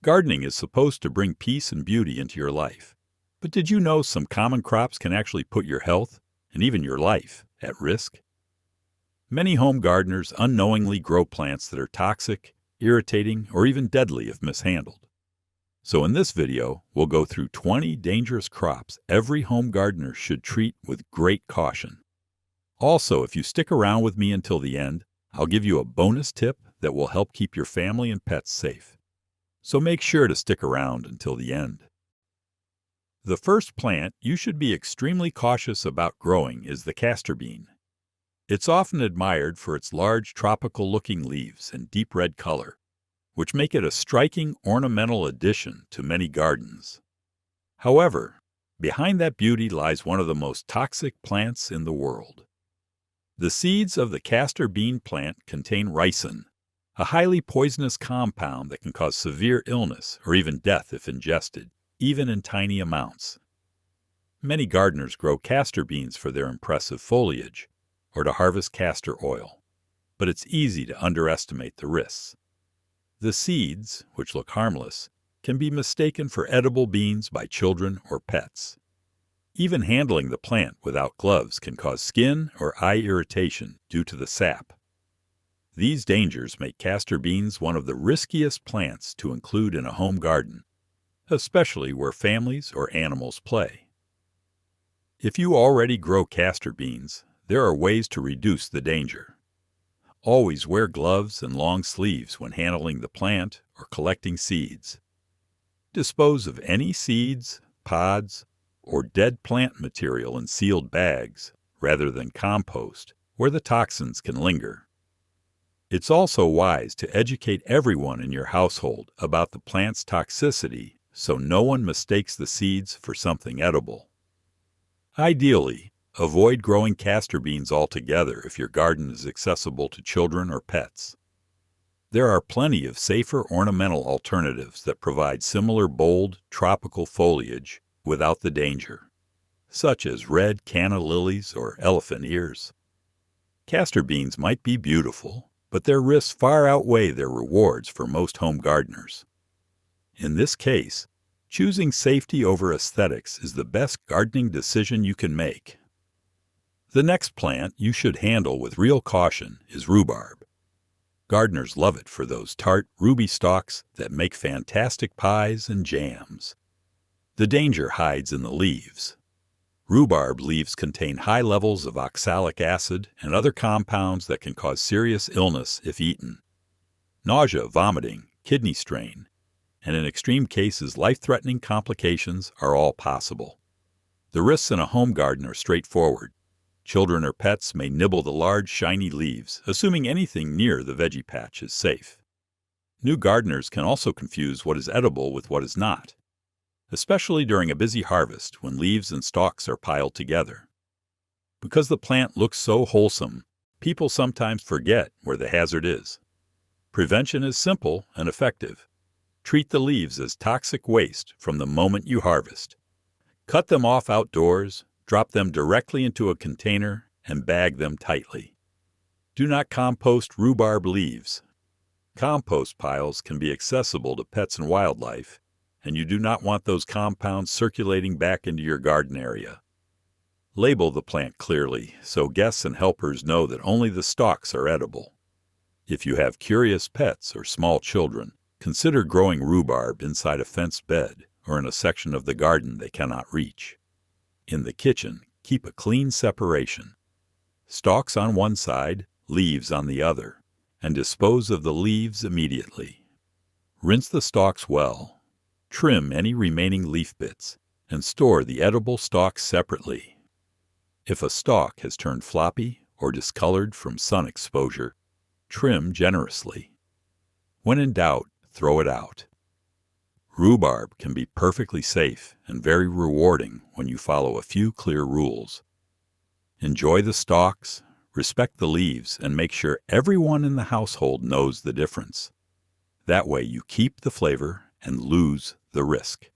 Gardening is supposed to bring peace and beauty into your life. But did you know some common crops can actually put your health, and even your life, at risk? Many home gardeners unknowingly grow plants that are toxic, irritating, or even deadly if mishandled. So in this video, we'll go through 20 dangerous crops every home gardener should treat with great caution. Also, if you stick around with me until the end, I'll give you a bonus tip that will help keep your family and pets safe. So make sure to stick around until the end. The first plant you should be extremely cautious about growing is the castor bean. It's often admired for its large tropical-looking leaves and deep red color, which make it a striking ornamental addition to many gardens. However, behind that beauty lies one of the most toxic plants in the world. The seeds of the castor bean plant contain ricin, a highly poisonous compound that can cause severe illness or even death if ingested, even in tiny amounts. Many gardeners grow castor beans for their impressive foliage or to harvest castor oil, but it's easy to underestimate the risks. The seeds, which look harmless, can be mistaken for edible beans by children or pets. Even handling the plant without gloves can cause skin or eye irritation due to the sap. These dangers make castor beans one of the riskiest plants to include in a home garden, especially where families or animals play. If you already grow castor beans, there are ways to reduce the danger. Always wear gloves and long sleeves when handling the plant or collecting seeds. Dispose of any seeds, pods, or dead plant material in sealed bags rather than compost, where the toxins can linger. It's also wise to educate everyone in your household about the plant's toxicity so no one mistakes the seeds for something edible. Ideally, avoid growing castor beans altogether if your garden is accessible to children or pets. There are plenty of safer ornamental alternatives that provide similar bold, tropical foliage without the danger, such as red canna lilies or elephant ears. Castor beans might be beautiful, but their risks far outweigh their rewards for most home gardeners. In this case, choosing safety over aesthetics is the best gardening decision you can make. The next plant you should handle with real caution is rhubarb. Gardeners love it for those tart, ruby stalks that make fantastic pies and jams. The danger hides in the leaves. Rhubarb leaves contain high levels of oxalic acid and other compounds that can cause serious illness if eaten. Nausea, vomiting, kidney strain, and in extreme cases life-threatening complications are all possible. The risks in a home garden are straightforward. Children or pets may nibble the large, shiny leaves, assuming anything near the veggie patch is safe. New gardeners can also confuse what is edible with what is not, especially during a busy harvest when leaves and stalks are piled together. Because the plant looks so wholesome, people sometimes forget where the hazard is. Prevention is simple and effective. Treat the leaves as toxic waste from the moment you harvest. Cut them off outdoors, drop them directly into a container, and bag them tightly. Do not compost rhubarb leaves. Compost piles can be accessible to pets and wildlife, and you do not want those compounds circulating back into your garden area. Label the plant clearly so guests and helpers know that only the stalks are edible. If you have curious pets or small children, consider growing rhubarb inside a fenced bed or in a section of the garden they cannot reach. In the kitchen, keep a clean separation. Stalks on one side, leaves on the other, and dispose of the leaves immediately. Rinse the stalks well. Trim any remaining leaf bits, and store the edible stalks separately. If a stalk has turned floppy or discolored from sun exposure, trim generously. When in doubt, throw it out. Rhubarb can be perfectly safe and very rewarding when you follow a few clear rules. Enjoy the stalks, respect the leaves, and make sure everyone in the household knows the difference. That way you keep the flavor and lose the risk.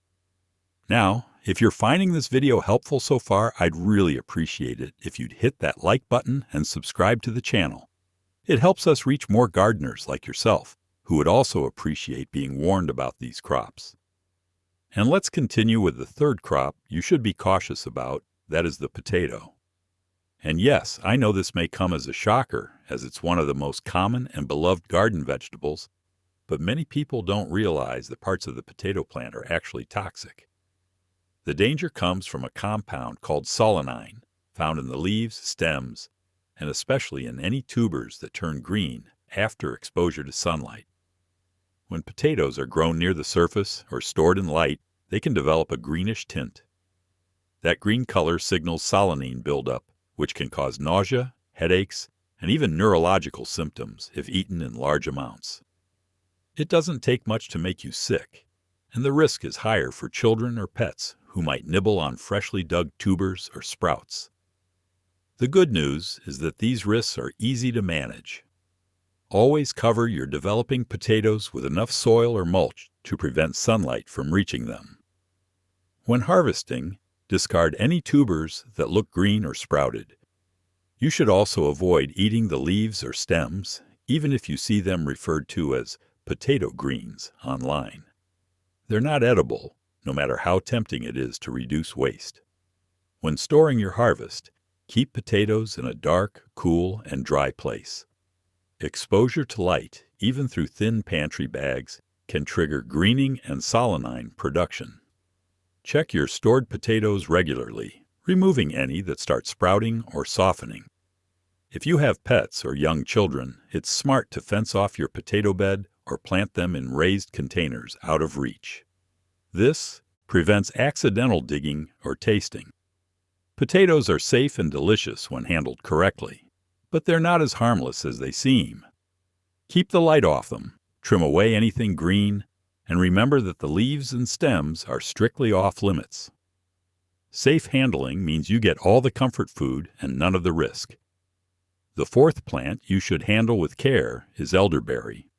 Now, if you're finding this video helpful so far, I'd really appreciate it if you'd hit that like button and subscribe to the channel. It helps us reach more gardeners like yourself who would also appreciate being warned about these crops. And let's continue with the third crop you should be cautious about, that is the potato. And yes, I know this may come as a shocker, as it's one of the most common and beloved garden vegetables, but many people don't realize that parts of the potato plant are actually toxic. The danger comes from a compound called solanine, found in the leaves, stems, and especially in any tubers that turn green after exposure to sunlight. When potatoes are grown near the surface or stored in light, they can develop a greenish tint. That green color signals solanine buildup, which can cause nausea, headaches, and even neurological symptoms if eaten in large amounts. It doesn't take much to make you sick, and the risk is higher for children or pets who might nibble on freshly dug tubers or sprouts. The good news is that these risks are easy to manage. Always cover your developing potatoes with enough soil or mulch to prevent sunlight from reaching them. When harvesting, discard any tubers that look green or sprouted. You should also avoid eating the leaves or stems, even if you see them referred to as potato greens online. They're not edible, no matter how tempting it is to reduce waste. When storing your harvest, keep potatoes in a dark, cool, and dry place. Exposure to light, even through thin pantry bags, can trigger greening and solanine production. Check your stored potatoes regularly, removing any that start sprouting or softening. If you have pets or young children, it's smart to fence off your potato bed or plant them in raised containers out of reach. This prevents accidental digging or tasting. Potatoes are safe and delicious when handled correctly, but they're not as harmless as they seem. Keep the light off them, trim away anything green, and remember that the leaves and stems are strictly off limits. Safe handling means you get all the comfort food and none of the risk. The fourth plant you should handle with care is elderberry.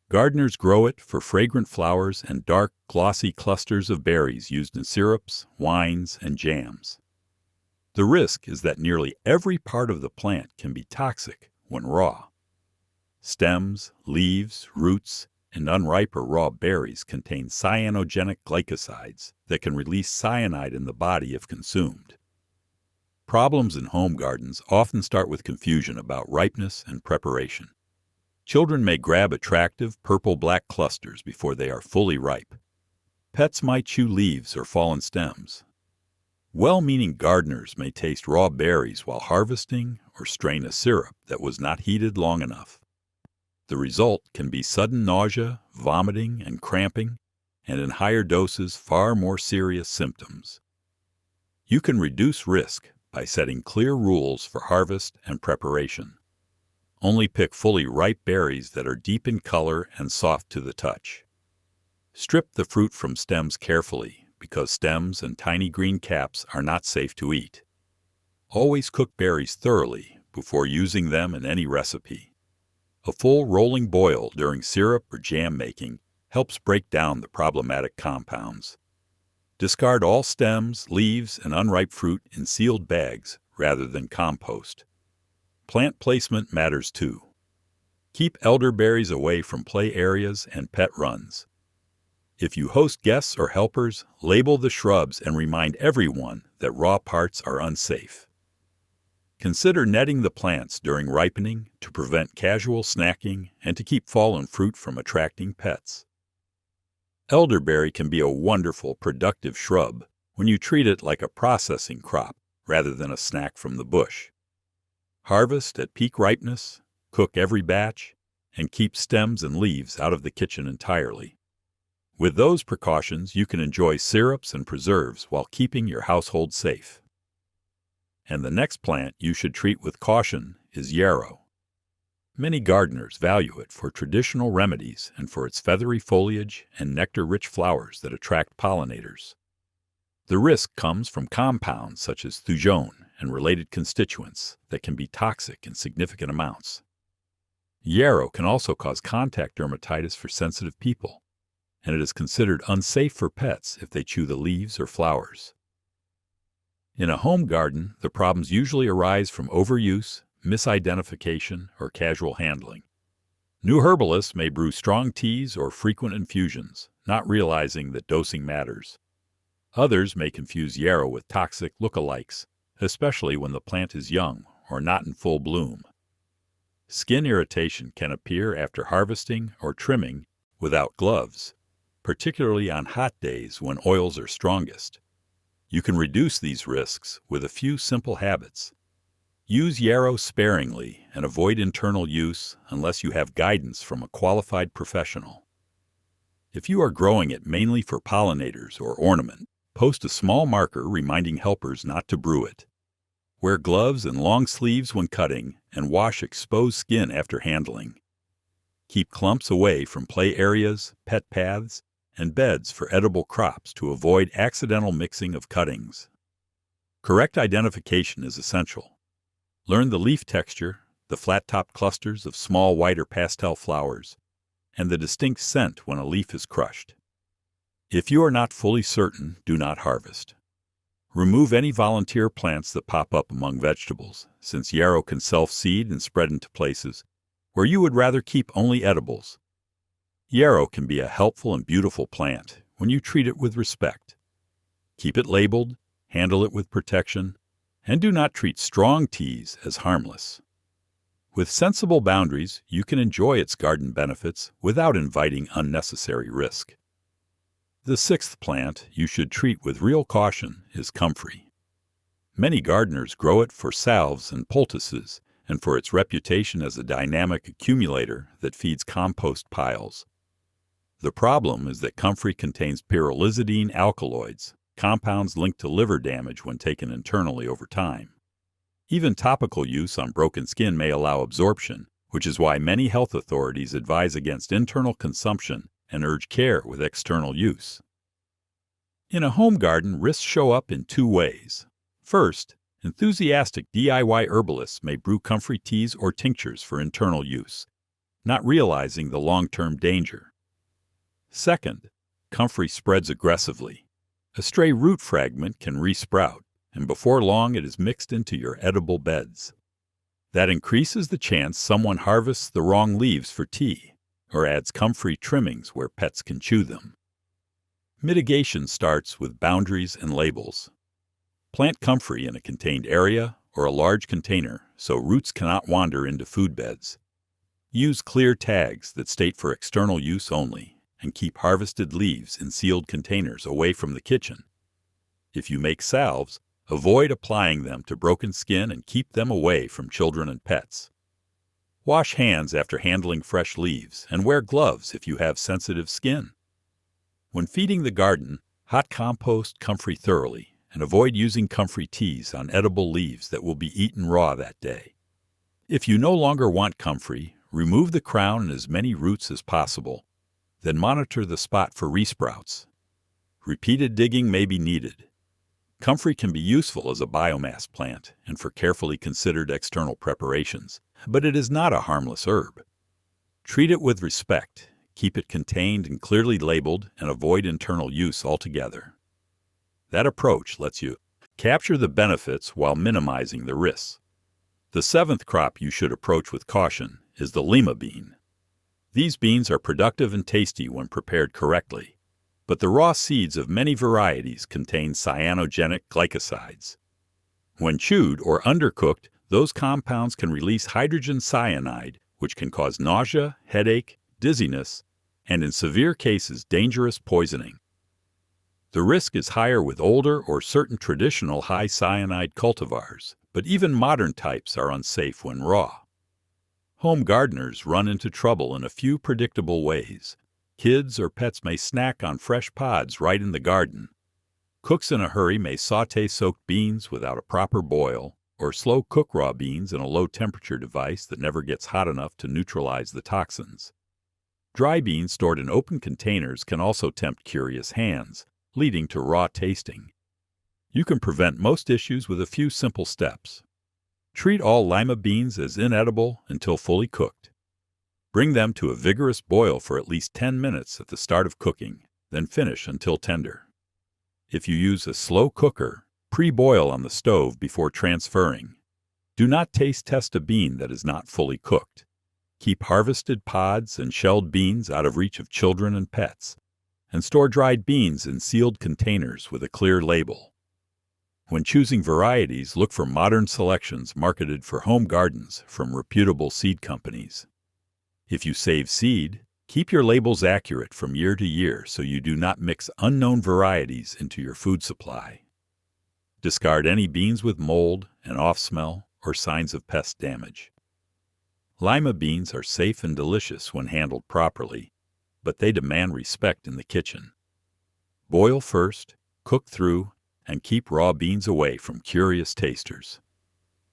Gardeners grow it for fragrant flowers and dark, glossy clusters of berries used in syrups, wines, and jams. The risk is that nearly every part of the plant can be toxic when raw. Stems, leaves, roots, and unripe or raw berries contain cyanogenic glycosides that can release cyanide in the body if consumed. Problems in home gardens often start with confusion about ripeness and preparation. Children may grab attractive purple-black clusters before they are fully ripe. Pets might chew leaves or fallen stems. Well-meaning gardeners may taste raw berries while harvesting or strain a syrup that was not heated long enough. The result can be sudden nausea, vomiting, and cramping, and in higher doses, far more serious symptoms. You can reduce risk by setting clear rules for harvest and preparation. Only pick fully ripe berries that are deep in color and soft to the touch. Strip the fruit from stems carefully, because stems and tiny green caps are not safe to eat. Always cook berries thoroughly before using them in any recipe. A full rolling boil during syrup or jam making helps break down the problematic compounds. Discard all stems, leaves, and unripe fruit in sealed bags rather than compost. Plant placement matters too. Keep elderberries away from play areas and pet runs. If you host guests or helpers, label the shrubs and remind everyone that raw parts are unsafe. Consider netting the plants during ripening to prevent casual snacking and to keep fallen fruit from attracting pets. Elderberry can be a wonderful, productive shrub when you treat it like a processing crop rather than a snack from the bush. Harvest at peak ripeness, cook every batch, and keep stems and leaves out of the kitchen entirely. With those precautions, you can enjoy syrups and preserves while keeping your household safe. And the next plant you should treat with caution is yarrow. Many gardeners value it for traditional remedies and for its feathery foliage and nectar-rich flowers that attract pollinators. The risk comes from compounds such as thujone and related constituents that can be toxic in significant amounts. Yarrow can also cause contact dermatitis for sensitive people, and it is considered unsafe for pets if they chew the leaves or flowers. In a home garden, the problems usually arise from overuse, misidentification, or casual handling. New herbalists may brew strong teas or frequent infusions, not realizing that dosing matters. Others may confuse yarrow with toxic lookalikes, especially when the plant is young or not in full bloom. Skin irritation can appear after harvesting or trimming without gloves, particularly on hot days when oils are strongest. You can reduce these risks with a few simple habits. Use yarrow sparingly and avoid internal use unless you have guidance from a qualified professional. If you are growing it mainly for pollinators or ornament, post a small marker reminding helpers not to brew it. Wear gloves and long sleeves when cutting, and wash exposed skin after handling. Keep clumps away from play areas, pet paths, and beds for edible crops to avoid accidental mixing of cuttings. Correct identification is essential. Learn the leaf texture, the flat-topped clusters of small white or pastel flowers, and the distinct scent when a leaf is crushed. If you are not fully certain, do not harvest. Remove any volunteer plants that pop up among vegetables, since yarrow can self-seed and spread into places where you would rather keep only edibles. Yarrow can be a helpful and beautiful plant when you treat it with respect. Keep it labeled, handle it with protection, and do not treat strong teas as harmless. With sensible boundaries, you can enjoy its garden benefits without inviting unnecessary risk. The sixth plant you should treat with real caution is comfrey. Many gardeners grow it for salves and poultices and for its reputation as a dynamic accumulator that feeds compost piles. The problem is that comfrey contains pyrrolizidine alkaloids, compounds linked to liver damage when taken internally over time. Even topical use on broken skin may allow absorption, which is why many health authorities advise against internal consumption and urge care with external use. In a home garden, risks show up in two ways. First, enthusiastic DIY herbalists may brew comfrey teas or tinctures for internal use, not realizing the long-term danger. Second, comfrey spreads aggressively. A stray root fragment can resprout, and before long it is mixed into your edible beds. That increases the chance someone harvests the wrong leaves for tea, or adds comfrey trimmings where pets can chew them. Mitigation starts with boundaries and labels. Plant comfrey in a contained area or a large container so roots cannot wander into food beds. Use clear tags that state for external use only, and keep harvested leaves in sealed containers away from the kitchen. If you make salves, avoid applying them to broken skin and keep them away from children and pets. Wash hands after handling fresh leaves and wear gloves if you have sensitive skin. When feeding the garden, hot compost comfrey thoroughly and avoid using comfrey teas on edible leaves that will be eaten raw that day. If you no longer want comfrey, remove the crown and as many roots as possible. Then monitor the spot for resprouts. Repeated digging may be needed. Comfrey can be useful as a biomass plant and for carefully considered external preparations, but it is not a harmless herb. Treat it with respect, keep it contained and clearly labeled, and avoid internal use altogether. That approach lets you capture the benefits while minimizing the risks. The seventh crop you should approach with caution is the Lima bean. These beans are productive and tasty when prepared correctly, but the raw seeds of many varieties contain cyanogenic glycosides. When chewed or undercooked, those compounds can release hydrogen cyanide, which can cause nausea, headache, dizziness, and in severe cases dangerous poisoning. The risk is higher with older or certain traditional high cyanide cultivars, but even modern types are unsafe when raw. Home gardeners run into trouble in a few predictable ways. Kids or pets may snack on fresh pods right in the garden. Cooks in a hurry may saute soaked beans without a proper boil, or slow cook raw beans in a low-temperature device that never gets hot enough to neutralize the toxins. Dry beans stored in open containers can also tempt curious hands, leading to raw tasting. You can prevent most issues with a few simple steps. Treat all lima beans as inedible until fully cooked. Bring them to a vigorous boil for at least 10 minutes at the start of cooking, then finish until tender. If you use a slow cooker, pre-boil on the stove before transferring. Do not taste test a bean that is not fully cooked. Keep harvested pods and shelled beans out of reach of children and pets, and store dried beans in sealed containers with a clear label. When choosing varieties, look for modern selections marketed for home gardens from reputable seed companies. If you save seed, keep your labels accurate from year to year so you do not mix unknown varieties into your food supply. Discard any beans with mold, an off smell, or signs of pest damage. Lima beans are safe and delicious when handled properly, but they demand respect in the kitchen. Boil first, cook through, and keep raw beans away from curious tasters.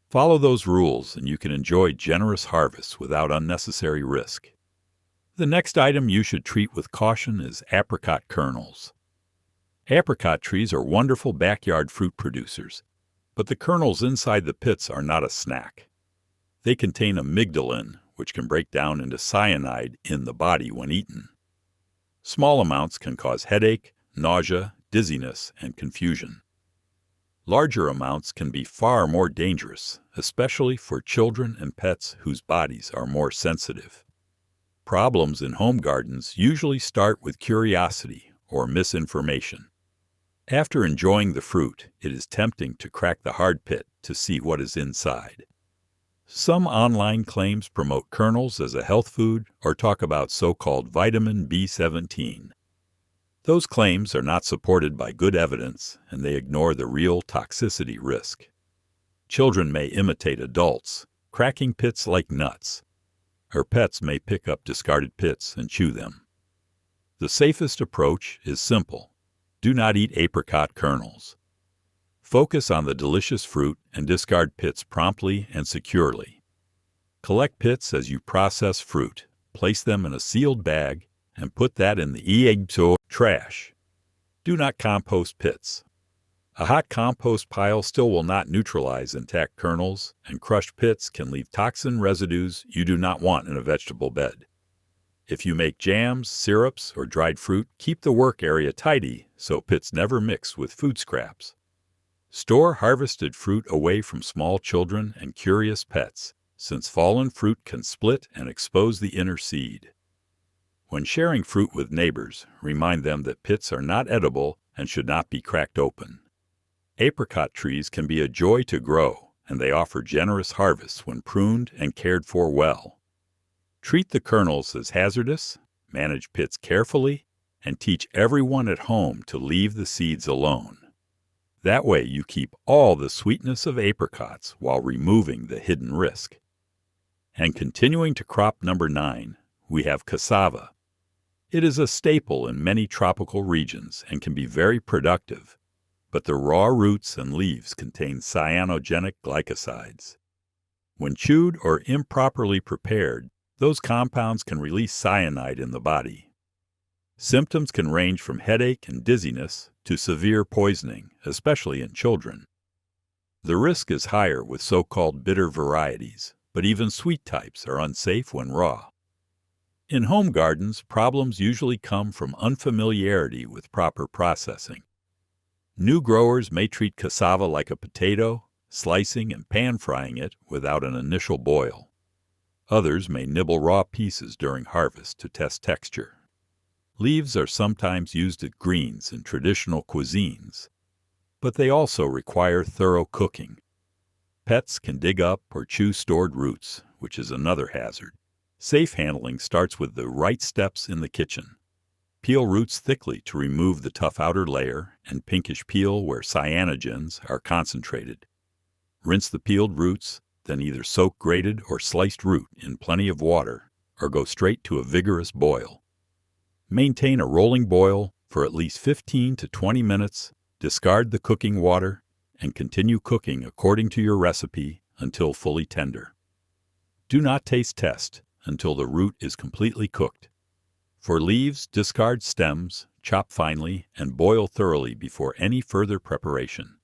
Follow those rules and you can enjoy generous harvests without unnecessary risk. The next item you should treat with caution is apricot kernels. Apricot trees are wonderful backyard fruit producers, but the kernels inside the pits are not a snack. They contain amygdalin, which can break down into cyanide in the body when eaten. Small amounts can cause headache, nausea, dizziness, and confusion. Larger amounts can be far more dangerous, especially for children and pets whose bodies are more sensitive. Problems in home gardens usually start with curiosity or misinformation. After enjoying the fruit, it is tempting to crack the hard pit to see what is inside. Some online claims promote kernels as a health food or talk about so-called vitamin B17. Those claims are not supported by good evidence, and they ignore the real toxicity risk. Children may imitate adults, cracking pits like nuts, or pets may pick up discarded pits and chew them. The safest approach is simple. Do not eat apricot kernels. Focus on the delicious fruit and discard pits promptly and securely. Collect pits as you process fruit, place them in a sealed bag, and put that in the trash. Do not compost pits. A hot compost pile still will not neutralize intact kernels, and crushed pits can leave toxin residues you do not want in a vegetable bed. If you make jams, syrups, or dried fruit, keep the work area tidy so pits never mix with food scraps. Store harvested fruit away from small children and curious pets, since fallen fruit can split and expose the inner seed. When sharing fruit with neighbors, remind them that pits are not edible and should not be cracked open. Apricot trees can be a joy to grow, and they offer generous harvests when pruned and cared for well. Treat the kernels as hazardous, manage pits carefully, and teach everyone at home to leave the seeds alone. That way you keep all the sweetness of apricots while removing the hidden risk. And continuing to crop number 9, we have cassava. It is a staple in many tropical regions and can be very productive, but the raw roots and leaves contain cyanogenic glycosides. When chewed or improperly prepared, those compounds can release cyanide in the body. Symptoms can range from headache and dizziness to severe poisoning, especially in children. The risk is higher with so-called bitter varieties, but even sweet types are unsafe when raw. In home gardens, problems usually come from unfamiliarity with proper processing. New growers may treat cassava like a potato, slicing and pan-frying it without an initial boil. Others may nibble raw pieces during harvest to test texture. Leaves are sometimes used as greens in traditional cuisines, but they also require thorough cooking. Pets can dig up or chew stored roots, which is another hazard. Safe handling starts with the right steps in the kitchen. Peel roots thickly to remove the tough outer layer and pinkish peel where cyanogens are concentrated. Rinse the peeled roots, then either soak grated or sliced root in plenty of water or go straight to a vigorous boil. Maintain a rolling boil for at least 15 to 20 minutes, discard the cooking water, and continue cooking according to your recipe until fully tender. Do not taste test until the root is completely cooked. For leaves, discard stems, chop finely, and boil thoroughly before any further preparation.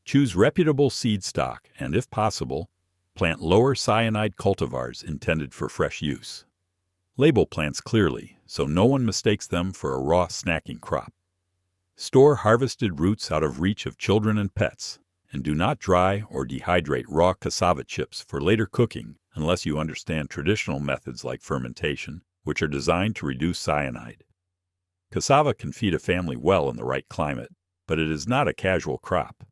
Choose reputable seed stock and, if possible, plant lower cyanide cultivars intended for fresh use. Label plants clearly so no one mistakes them for a raw snacking crop. Store harvested roots out of reach of children and pets, and do not dry or dehydrate raw cassava chips for later cooking unless you understand traditional methods like fermentation, which are designed to reduce cyanide. Cassava can feed a family well in the right climate, but it is not a casual crop.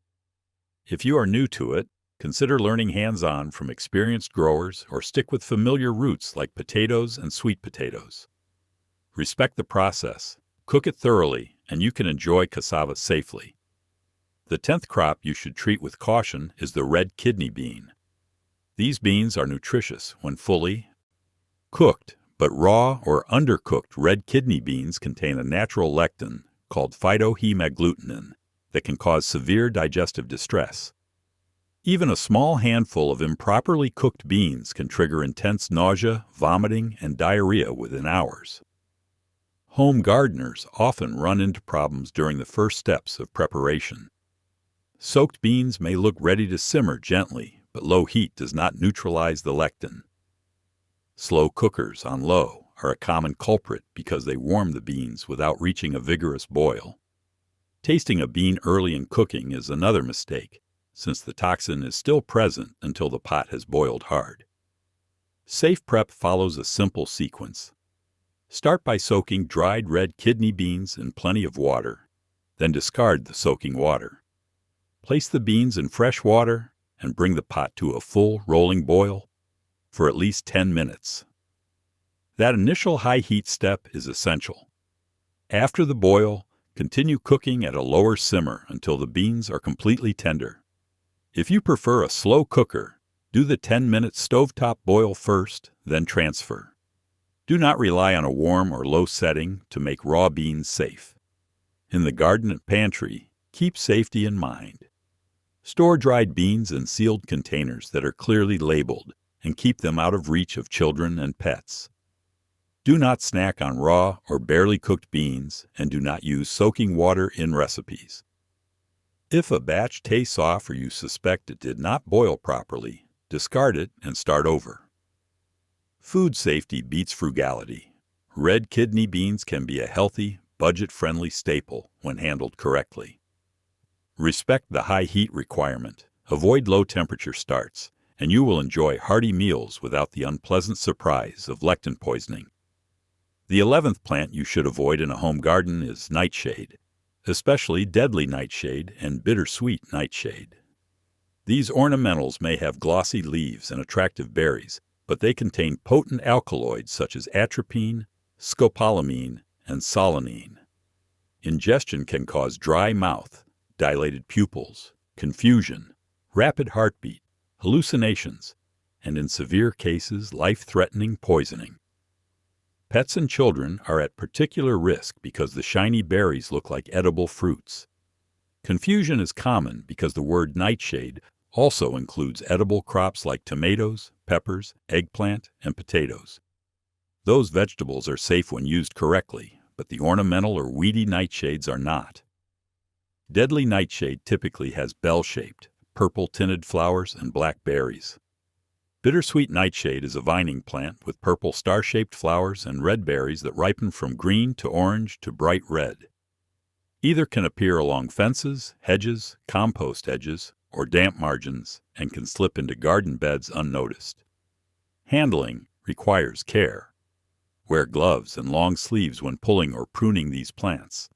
If you are new to it, consider learning hands-on from experienced growers or stick with familiar roots like potatoes and sweet potatoes. Respect the process, cook it thoroughly, and you can enjoy cassava safely. The 10th crop you should treat with caution is the red kidney bean. These beans are nutritious when fully cooked, but raw or undercooked red kidney beans contain a natural lectin called phytohemagglutinin that can cause severe digestive distress. Even a small handful of improperly cooked beans can trigger intense nausea, vomiting, and diarrhea within hours. Home gardeners often run into problems during the first steps of preparation. Soaked beans may look ready to simmer gently, but low heat does not neutralize the lectin. Slow cookers on low are a common culprit because they warm the beans without reaching a vigorous boil. Tasting a bean early in cooking is another mistake, since the toxin is still present until the pot has boiled hard. Safe prep follows a simple sequence. Start by soaking dried red kidney beans in plenty of water, then discard the soaking water. Place the beans in fresh water and bring the pot to a full rolling boil for at least 10 minutes. That initial high heat step is essential. After the boil, continue cooking at a lower simmer until the beans are completely tender. If you prefer a slow cooker, do the 10-minute stovetop boil first, then transfer. Do not rely on a warm or low setting to make raw beans safe. In the garden and pantry, keep safety in mind. Store dried beans in sealed containers that are clearly labeled and keep them out of reach of children and pets. Do not snack on raw or barely cooked beans, and do not use soaking water in recipes. If a batch tastes off or you suspect it did not boil properly, discard it and start over. Food safety beats frugality. Red kidney beans can be a healthy, budget-friendly staple when handled correctly. Respect the high heat requirement, avoid low-temperature starts, and you will enjoy hearty meals without the unpleasant surprise of lectin poisoning. The 11th plant you should avoid in a home garden is nightshade, especially deadly nightshade and bittersweet nightshade. These ornamentals may have glossy leaves and attractive berries, but they contain potent alkaloids such as atropine, scopolamine, and solanine. Ingestion can cause dry mouth, dilated pupils, confusion, rapid heartbeat, hallucinations, and in severe cases, life-threatening poisoning. Pets and children are at particular risk because the shiny berries look like edible fruits. Confusion is common because the word nightshade also includes edible crops like tomatoes, peppers, eggplant, and potatoes. Those vegetables are safe when used correctly, but the ornamental or weedy nightshades are not. Deadly nightshade typically has bell-shaped, purple-tinted flowers and black berries. Bittersweet nightshade is a vining plant with purple star-shaped flowers and red berries that ripen from green to orange to bright red. Either can appear along fences, hedges, compost edges, or damp margins, and can slip into garden beds unnoticed. Handling requires care. Wear gloves and long sleeves when pulling or pruning these plants.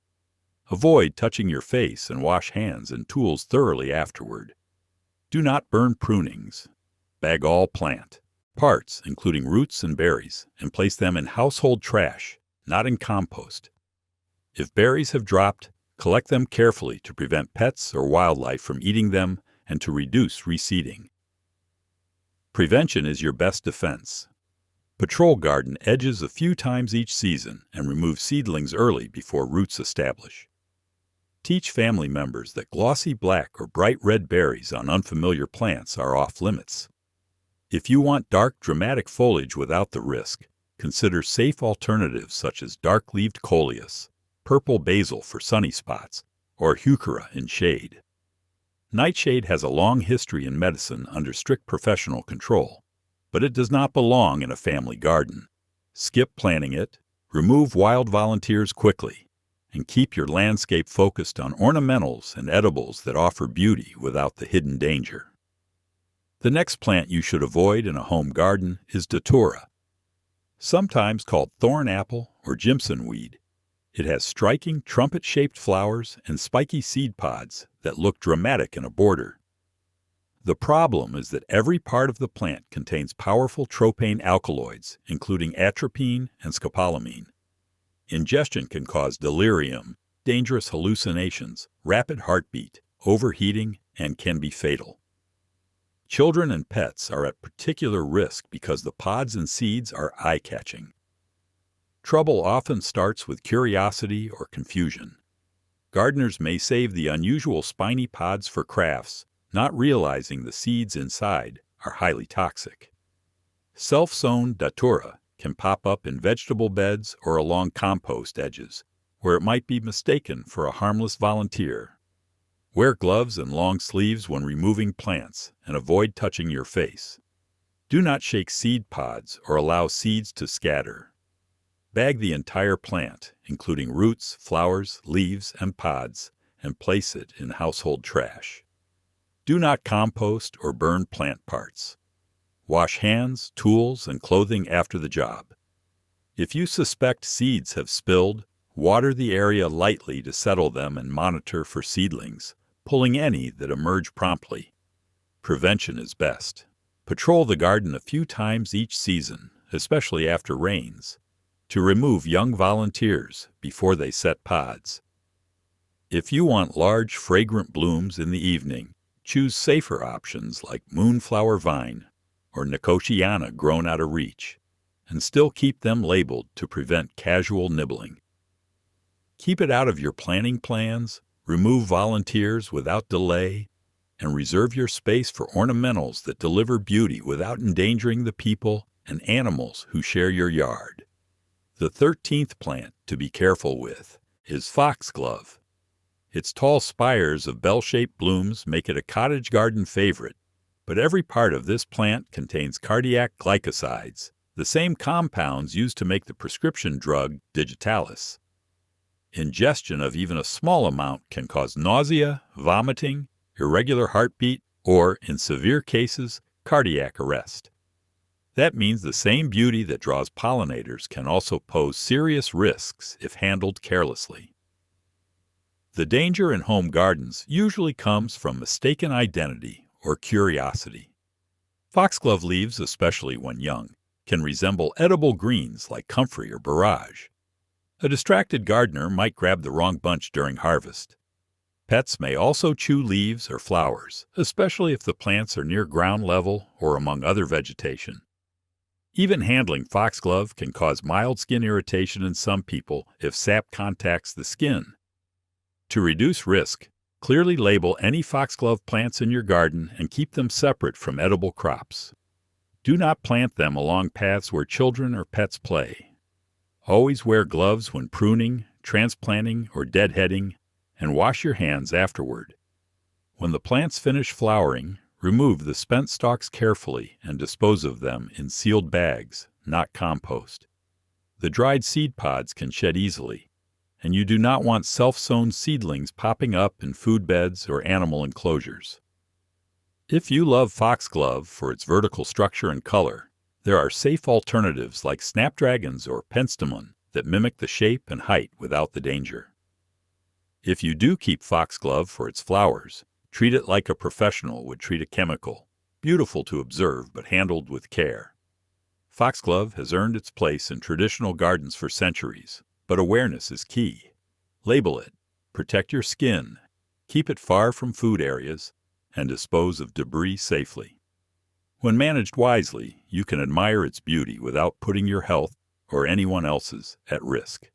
Avoid touching your face and wash hands and tools thoroughly afterward. Do not burn prunings. Bag all plant parts, including roots and berries, and place them in household trash, not in compost. If berries have dropped, collect them carefully to prevent pets or wildlife from eating them and to reduce reseeding. Prevention is your best defense. Patrol garden edges a few times each season and remove seedlings early before roots establish. Teach family members that glossy black or bright red berries on unfamiliar plants are off limits. If you want dark, dramatic foliage without the risk, consider safe alternatives such as dark-leaved coleus, purple basil for sunny spots, or heuchera in shade. Nightshade has a long history in medicine under strict professional control, but it does not belong in a family garden. Skip planting it, remove wild volunteers quickly, and keep your landscape focused on ornamentals and edibles that offer beauty without the hidden danger. The next plant you should avoid in a home garden is Datura, sometimes called thorn apple or Jimson weed. It has striking trumpet-shaped flowers and spiky seed pods that look dramatic in a border. The problem is that every part of the plant contains powerful tropane alkaloids, including atropine and scopolamine. Ingestion can cause delirium, dangerous hallucinations, rapid heartbeat, overheating, and can be fatal. Children and pets are at particular risk because the pods and seeds are eye-catching. Trouble often starts with curiosity or confusion. Gardeners may save the unusual spiny pods for crafts, not realizing the seeds inside are highly toxic. Self-sown Datura can pop up in vegetable beds or along compost edges, where it might be mistaken for a harmless volunteer. Wear gloves and long sleeves when removing plants and avoid touching your face. Do not shake seed pods or allow seeds to scatter. Bag the entire plant, including roots, flowers, leaves, and pods, and place it in household trash. Do not compost or burn plant parts. Wash hands, tools, and clothing after the job. If you suspect seeds have spilled, water the area lightly to settle them and monitor for seedlings, pulling any that emerge promptly. Prevention is best. Patrol the garden a few times each season, especially after rains, to remove young volunteers before they set pods. If you want large, fragrant blooms in the evening, choose safer options like moonflower vine or nicotiana grown out of reach, and still keep them labeled to prevent casual nibbling. Keep it out of your planting plans, remove volunteers without delay, and reserve your space for ornamentals that deliver beauty without endangering the people and animals who share your yard. The 13th plant to be careful with is Foxglove. Its tall spires of bell-shaped blooms make it a cottage garden favorite, but every part of this plant contains cardiac glycosides, the same compounds used to make the prescription drug digitalis. Ingestion of even a small amount can cause nausea, vomiting, irregular heartbeat, or, in severe cases, cardiac arrest. That means the same beauty that draws pollinators can also pose serious risks if handled carelessly. The danger in home gardens usually comes from mistaken identity or curiosity. Foxglove leaves, especially when young, can resemble edible greens like comfrey or borage. A distracted gardener might grab the wrong bunch during harvest. Pets may also chew leaves or flowers, especially if the plants are near ground level or among other vegetation. Even handling foxglove can cause mild skin irritation in some people if sap contacts the skin. To reduce risk, clearly label any foxglove plants in your garden and keep them separate from edible crops. Do not plant them along paths where children or pets play. Always wear gloves when pruning, transplanting, or deadheading, and wash your hands afterward. When the plants finish flowering, remove the spent stalks carefully and dispose of them in sealed bags, not compost. The dried seed pods can shed easily, and you do not want self-sown seedlings popping up in food beds or animal enclosures. If you love foxglove for its vertical structure and color, there are safe alternatives like snapdragons or penstemon that mimic the shape and height without the danger. If you do keep foxglove for its flowers, treat it like a professional would treat a chemical, beautiful to observe but handled with care. Foxglove has earned its place in traditional gardens for centuries, but awareness is key. Label it, protect your skin, keep it far from food areas, and dispose of debris safely. When managed wisely, you can admire its beauty without putting your health or anyone else's at risk.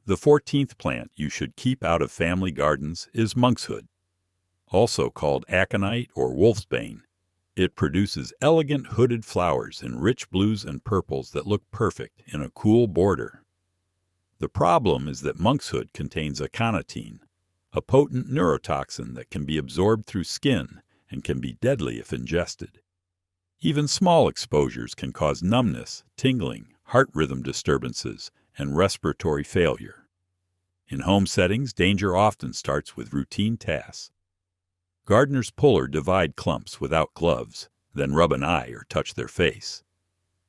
The 14th plant you should keep out of family gardens is Monkshood, also called aconite or wolfsbane. It produces elegant hooded flowers in rich blues and purples that look perfect in a cool border. The problem is that monkshood contains aconitine, a potent neurotoxin that can be absorbed through skin and can be deadly if ingested. Even small exposures can cause numbness, tingling, heart rhythm disturbances, and respiratory failure. In home settings, danger often starts with routine tasks. Gardeners pull or divide clumps without gloves, then rub an eye or touch their face.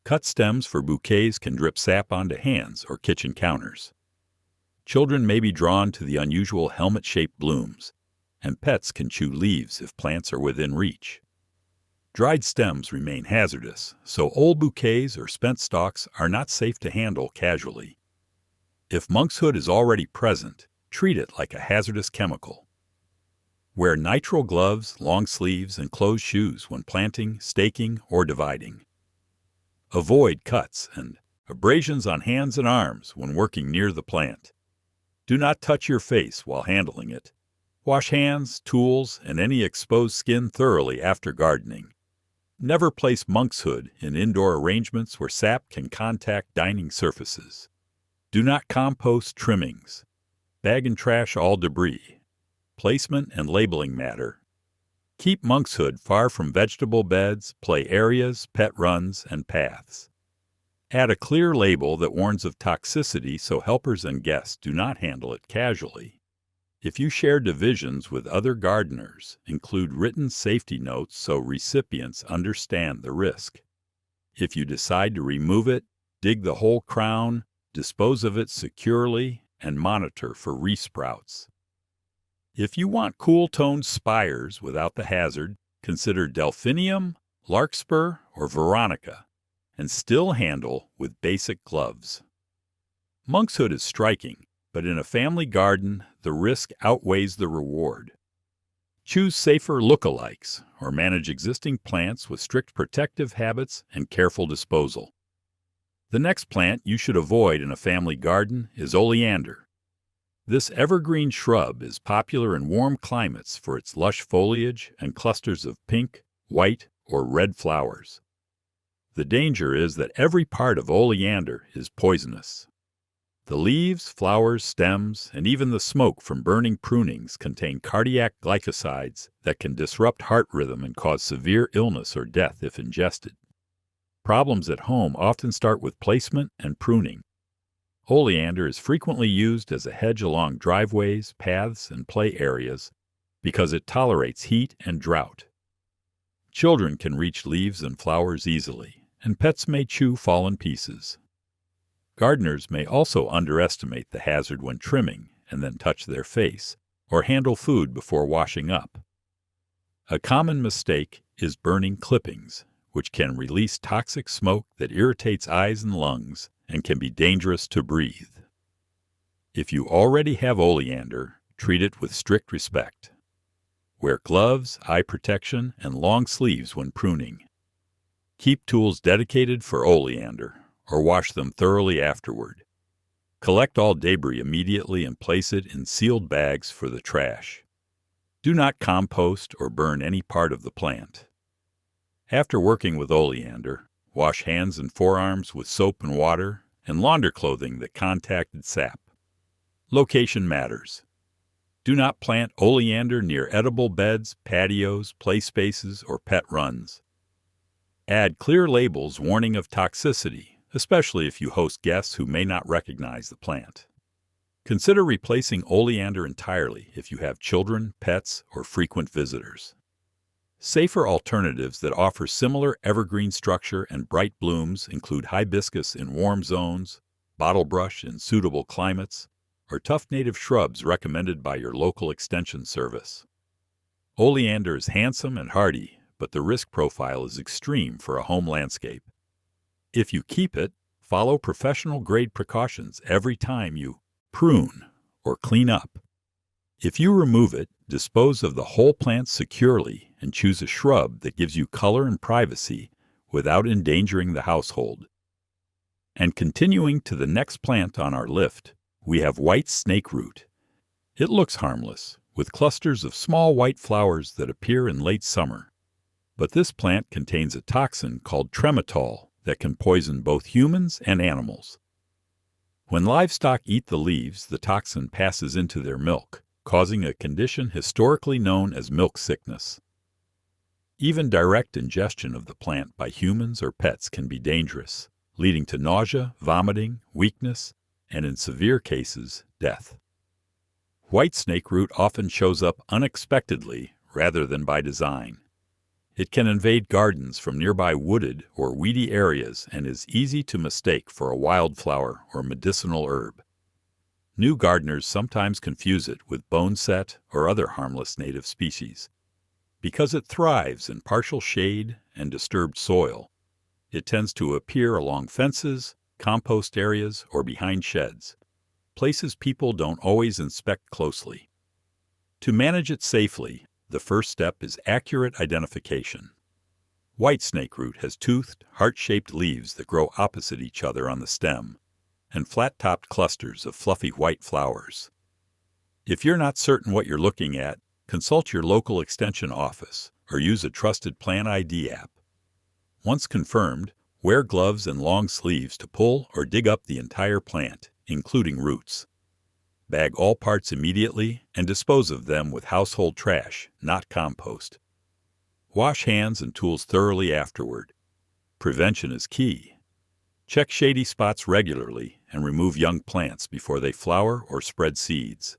Cut stems for bouquets can drip sap onto hands or kitchen counters. Children may be drawn to the unusual helmet-shaped blooms, and pets can chew leaves if plants are within reach. Dried stems remain hazardous, so old bouquets or spent stalks are not safe to handle casually. If monkshood is already present, treat it like a hazardous chemical. Wear nitrile gloves, long sleeves, and closed shoes when planting, staking, or dividing. Avoid cuts and abrasions on hands and arms when working near the plant. Do not touch your face while handling it. Wash hands, tools, and any exposed skin thoroughly after gardening. Never place monkshood in indoor arrangements where sap can contact dining surfaces. Do not compost trimmings. Bag and trash all debris. Placement and labeling matter. Keep monkshood far from vegetable beds, play areas, pet runs, and paths. Add a clear label that warns of toxicity so helpers and guests do not handle it casually. If you share divisions with other gardeners, include written safety notes so recipients understand the risk. If you decide to remove it, dig the whole crown, dispose of it securely, and monitor for resprouts. If you want cool-toned spires without the hazard, consider delphinium, larkspur, or veronica, and still handle with basic gloves. Monkshood is striking, but in a family garden, the risk outweighs the reward. Choose safer lookalikes, or manage existing plants with strict protective habits and careful disposal. The next plant you should avoid in a family garden is oleander. This evergreen shrub is popular in warm climates for its lush foliage and clusters of pink, white, or red flowers. The danger is that every part of oleander is poisonous. The leaves, flowers, stems, and even the smoke from burning prunings contain cardiac glycosides that can disrupt heart rhythm and cause severe illness or death if ingested. Problems at home often start with placement and pruning. Oleander is frequently used as a hedge along driveways, paths, and play areas because it tolerates heat and drought. Children can reach leaves and flowers easily, and pets may chew fallen pieces. Gardeners may also underestimate the hazard when trimming and then touch their face, or handle food before washing up. A common mistake is burning clippings, which can release toxic smoke that irritates eyes and lungs and can be dangerous to breathe. If you already have oleander, treat it with strict respect. Wear gloves, eye protection, and long sleeves when pruning. Keep tools dedicated for oleander, or wash them thoroughly afterward. Collect all debris immediately and place it in sealed bags for the trash. Do not compost or burn any part of the plant. After working with oleander, wash hands and forearms with soap and water and launder clothing that contacted sap. Location matters. Do not plant oleander near edible beds, patios, play spaces, or pet runs. Add clear labels warning of toxicity, especially if you host guests who may not recognize the plant. Consider replacing oleander entirely if you have children, pets, or frequent visitors. Safer alternatives that offer similar evergreen structure and bright blooms include hibiscus in warm zones, bottlebrush in suitable climates, or tough native shrubs recommended by your local extension service. Oleander is handsome and hardy, but the risk profile is extreme for a home landscape. If you keep it, follow professional-grade precautions every time you prune or clean up. If you remove it, dispose of the whole plant securely and choose a shrub that gives you color and privacy without endangering the household. And continuing to the next plant on our list, we have white snakeroot. It looks harmless, with clusters of small white flowers that appear in late summer. But this plant contains a toxin called trematol that can poison both humans and animals. When livestock eat the leaves, the toxin passes into their milk, causing a condition historically known as milk sickness. Even direct ingestion of the plant by humans or pets can be dangerous, leading to nausea, vomiting, weakness, and in severe cases, death. White snakeroot often shows up unexpectedly rather than by design. It can invade gardens from nearby wooded or weedy areas and is easy to mistake for a wildflower or medicinal herb. New gardeners sometimes confuse it with boneset or other harmless native species. Because it thrives in partial shade and disturbed soil, it tends to appear along fences, compost areas, or behind sheds, places people don't always inspect closely. To manage it safely, the first step is accurate identification. White snakeroot has toothed, heart-shaped leaves that grow opposite each other on the stem, and flat-topped clusters of fluffy white flowers. If you're not certain what you're looking at, consult your local extension office or use a trusted Plant ID app. Once confirmed, wear gloves and long sleeves to pull or dig up the entire plant, including roots. Bag all parts immediately and dispose of them with household trash, not compost. Wash hands and tools thoroughly afterward. Prevention is key. Check shady spots regularly and remove young plants before they flower or spread seeds.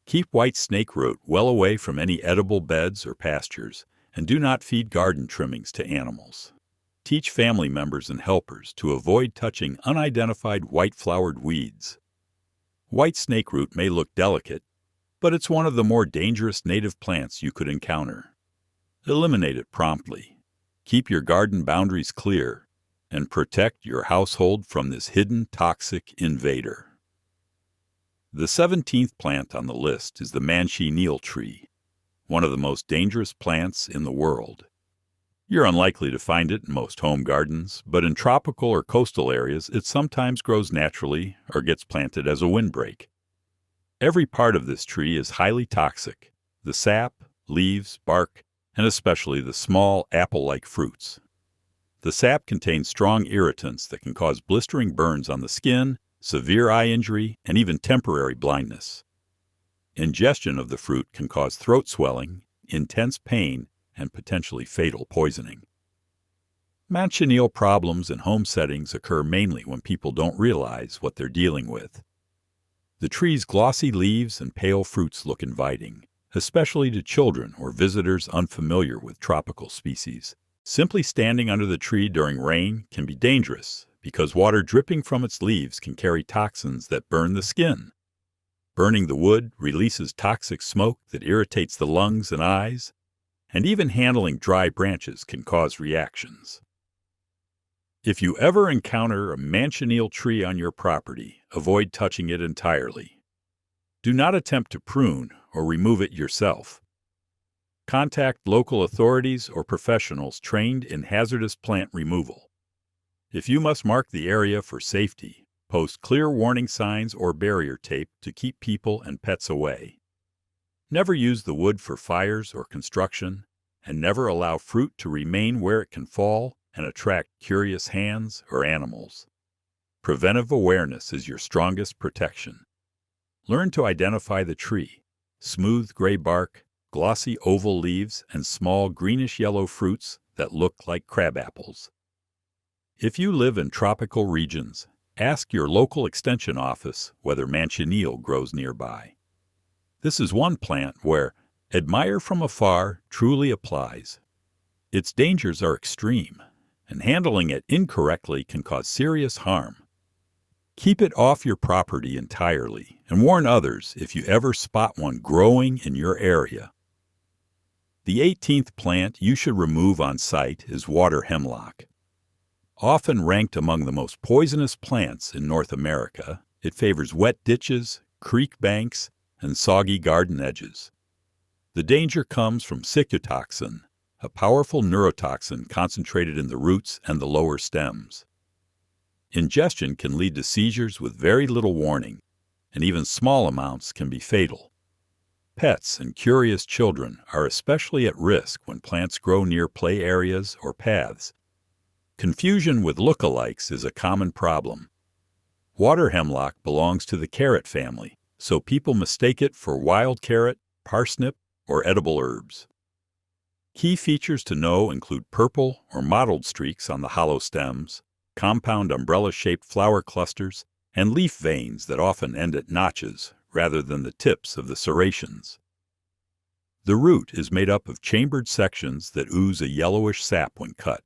Keep white snakeroot well away from any edible beds or pastures, and do not feed garden trimmings to animals. Teach family members and helpers to avoid touching unidentified white-flowered weeds. White snakeroot may look delicate, but it's one of the more dangerous native plants you could encounter. Eliminate it promptly. Keep your garden boundaries clear, and protect your household from this hidden toxic invader. The 17th plant on the list is the Manchineel tree, one of the most dangerous plants in the world. You're unlikely to find it in most home gardens, but in tropical or coastal areas it sometimes grows naturally or gets planted as a windbreak. Every part of this tree is highly toxic: the sap, leaves, bark, and especially the small apple-like fruits. The sap contains strong irritants that can cause blistering burns on the skin, severe eye injury, and even temporary blindness. Ingestion of the fruit can cause throat swelling, intense pain, and potentially fatal poisoning. Manchineel problems in home settings occur mainly when people don't realize what they're dealing with. The tree's glossy leaves and pale fruits look inviting, especially to children or visitors unfamiliar with tropical species. Simply standing under the tree during rain can be dangerous because water dripping from its leaves can carry toxins that burn the skin. Burning the wood releases toxic smoke that irritates the lungs and eyes, and even handling dry branches can cause reactions. If you ever encounter a Manchineel tree on your property, avoid touching it entirely. Do not attempt to prune or remove it yourself. Contact local authorities or professionals trained in hazardous plant removal. If you must mark the area for safety, post clear warning signs or barrier tape to keep people and pets away. Never use the wood for fires or construction, and never allow fruit to remain where it can fall and attract curious hands or animals. Preventive awareness is your strongest protection. Learn to identify the tree: smooth gray bark, glossy oval leaves, and small greenish-yellow fruits that look like crab apples. If you live in tropical regions, ask your local extension office whether Manchineel grows nearby. This is one plant where admire from afar truly applies. Its dangers are extreme, and handling it incorrectly can cause serious harm. Keep it off your property entirely, and warn others if you ever spot one growing in your area. The 18th plant you should remove on site is water hemlock. Often ranked among the most poisonous plants in North America, it favors wet ditches, creek banks, and soggy garden edges. The danger comes from cytotoxin, a powerful neurotoxin concentrated in the roots and the lower stems. Ingestion can lead to seizures with very little warning, and even small amounts can be fatal. Pets and curious children are especially at risk when plants grow near play areas or paths. Confusion with lookalikes is a common problem. Water hemlock belongs to the carrot family, so people mistake it for wild carrot, parsnip, or edible herbs. Key features to know include purple or mottled streaks on the hollow stems, compound umbrella-shaped flower clusters, and leaf veins that often end at notches rather than the tips of the serrations. The root is made up of chambered sections that ooze a yellowish sap when cut.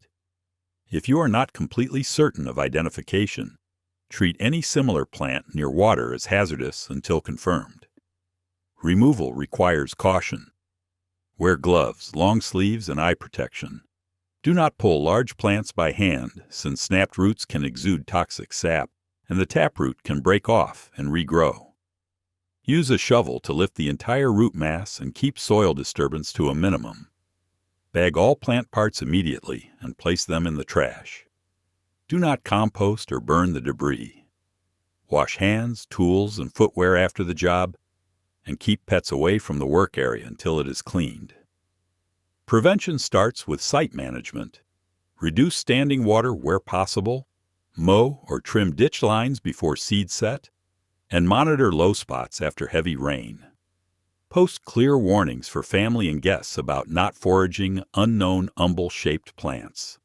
If you are not completely certain of identification, treat any similar plant near water as hazardous until confirmed. Removal requires caution. Wear gloves, long sleeves, and eye protection. Do not pull large plants by hand, since snapped roots can exude toxic sap, and the taproot can break off and regrow. Use a shovel to lift the entire root mass and keep soil disturbance to a minimum. Bag all plant parts immediately and place them in the trash. Do not compost or burn the debris. Wash hands, tools, and footwear after the job, and keep pets away from the work area until it is cleaned. Prevention starts with site management. Reduce standing water where possible, mow or trim ditch lines before seed set, and monitor low spots after heavy rain. Post clear warnings for family and guests about not foraging unknown umbel-shaped plants.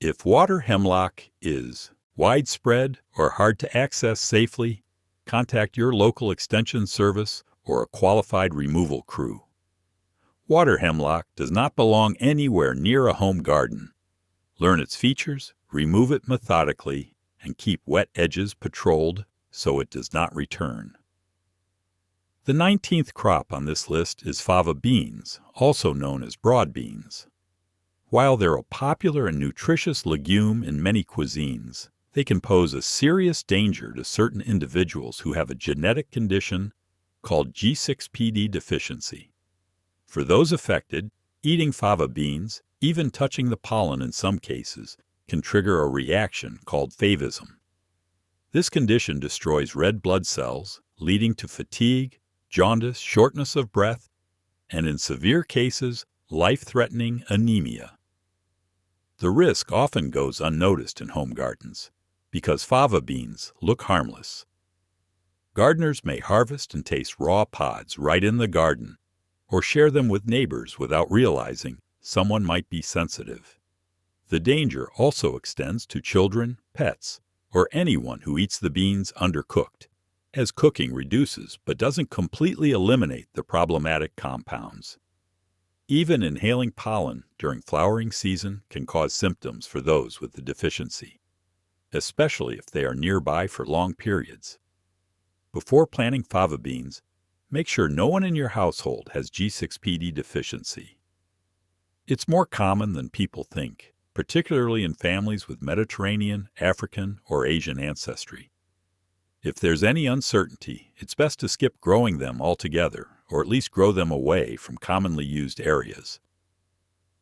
If water hemlock is widespread or hard to access safely, contact your local extension service or a qualified removal crew. Water hemlock does not belong anywhere near a home garden. Learn its features, remove it methodically, and keep wet edges patrolled so it does not return. The 19th crop on this list is fava beans, also known as broad beans. While they're a popular and nutritious legume in many cuisines, they can pose a serious danger to certain individuals who have a genetic condition called G6PD deficiency. For those affected, eating fava beans, even touching the pollen in some cases, can trigger a reaction called favism. This condition destroys red blood cells, leading to fatigue, jaundice, shortness of breath, and in severe cases, life-threatening anemia. The risk often goes unnoticed in home gardens because fava beans look harmless. Gardeners may harvest and taste raw pods right in the garden or share them with neighbors without realizing someone might be sensitive. The danger also extends to children, pets, or anyone who eats the beans undercooked, as cooking reduces but doesn't completely eliminate the problematic compounds. Even inhaling pollen during flowering season can cause symptoms for those with the deficiency, especially if they are nearby for long periods. Before planting fava beans, make sure no one in your household has G6PD deficiency. It's more common than people think, particularly in families with Mediterranean, African, or Asian ancestry. If there's any uncertainty, it's best to skip growing them altogether, or at least grow them away from commonly used areas.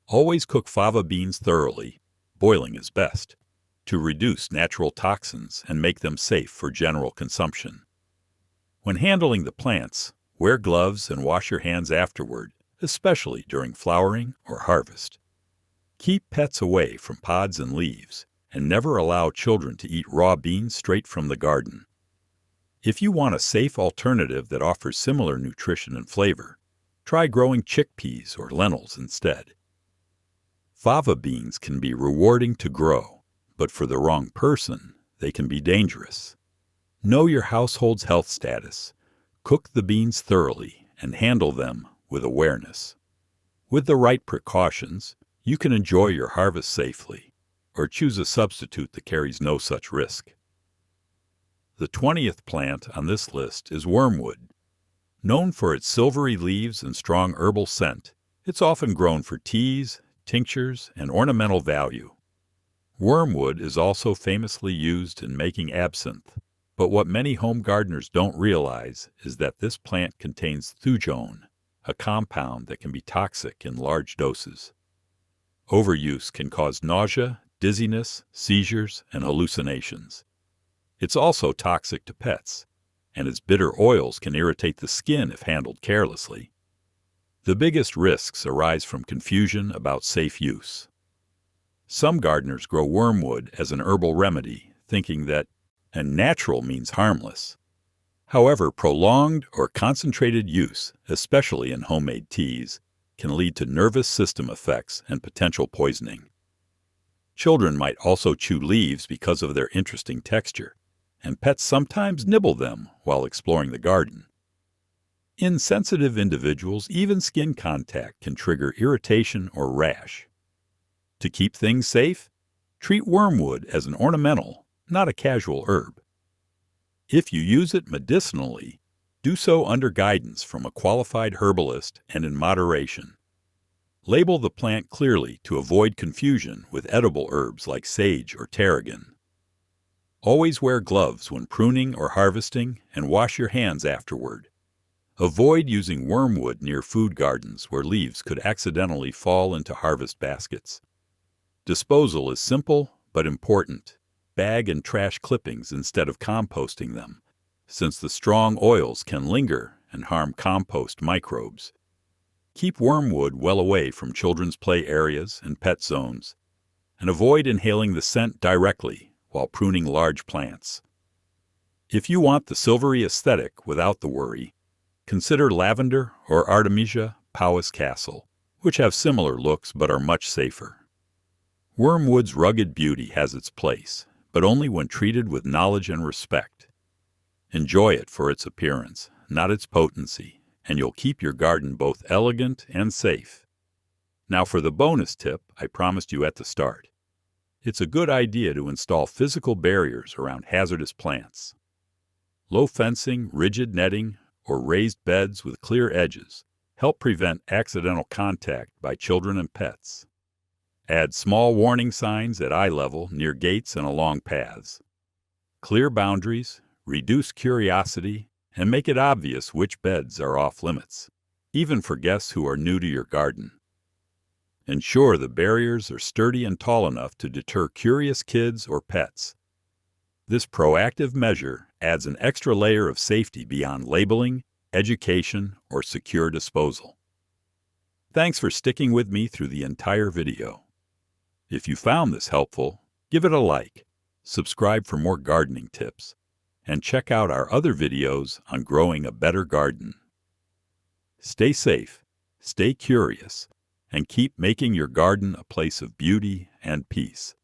Always cook fava beans thoroughly, boiling is best, to reduce natural toxins and make them safe for general consumption. When handling the plants, wear gloves and wash your hands afterward, especially during flowering or harvest. Keep pets away from pods and leaves, and never allow children to eat raw beans straight from the garden. If you want a safe alternative that offers similar nutrition and flavor, try growing chickpeas or lentils instead. Fava beans can be rewarding to grow, but for the wrong person, they can be dangerous. Know your household's health status, cook the beans thoroughly, and handle them with awareness. With the right precautions, you can enjoy your harvest safely, or choose a substitute that carries no such risk. The 20th plant on this list is wormwood. Known for its silvery leaves and strong herbal scent, it's often grown for teas, tinctures, and ornamental value. Wormwood is also famously used in making absinthe, but what many home gardeners don't realize is that this plant contains thujone, a compound that can be toxic in large doses. Overuse can cause nausea, dizziness, seizures, and hallucinations. It's also toxic to pets, and its bitter oils can irritate the skin if handled carelessly. The biggest risks arise from confusion about safe use. Some gardeners grow wormwood as an herbal remedy, thinking that natural means harmless. However, prolonged or concentrated use, especially in homemade teas, can lead to nervous system effects and potential poisoning. Children might also chew leaves because of their interesting texture, and pets sometimes nibble them while exploring the garden. In sensitive individuals, even skin contact can trigger irritation or rash. To keep things safe, treat wormwood as an ornamental, not a casual herb. If you use it medicinally, do so under guidance from a qualified herbalist and in moderation. Label the plant clearly to avoid confusion with edible herbs like sage or tarragon. Always wear gloves when pruning or harvesting and wash your hands afterward. Avoid using wormwood near food gardens where leaves could accidentally fall into harvest baskets. Disposal is simple but important. Bag and trash clippings instead of composting them, since the strong oils can linger and harm compost microbes. Keep wormwood well away from children's play areas and pet zones, and avoid inhaling the scent directly while pruning large plants. If you want the silvery aesthetic without the worry, consider lavender or Artemisia Powys Castle, which have similar looks but are much safer. Wormwood's rugged beauty has its place, but only when treated with knowledge and respect. Enjoy it for its appearance, not its potency, and you'll keep your garden both elegant and safe. Now for the bonus tip I promised you at the start. It's a good idea to install physical barriers around hazardous plants. Low fencing, rigid netting, or raised beds with clear edges help prevent accidental contact by children and pets. Add small warning signs at eye level near gates and along paths. Clear boundaries, reduce curiosity, and make it obvious which beds are off limits, even for guests who are new to your garden. Ensure the barriers are sturdy and tall enough to deter curious kids or pets. This proactive measure adds an extra layer of safety beyond labeling, education, or secure disposal. Thanks for sticking with me through the entire video. If you found this helpful, give it a like, subscribe for more gardening tips, and check out our other videos on growing a better garden. Stay safe, stay curious, and keep making your garden a place of beauty and peace.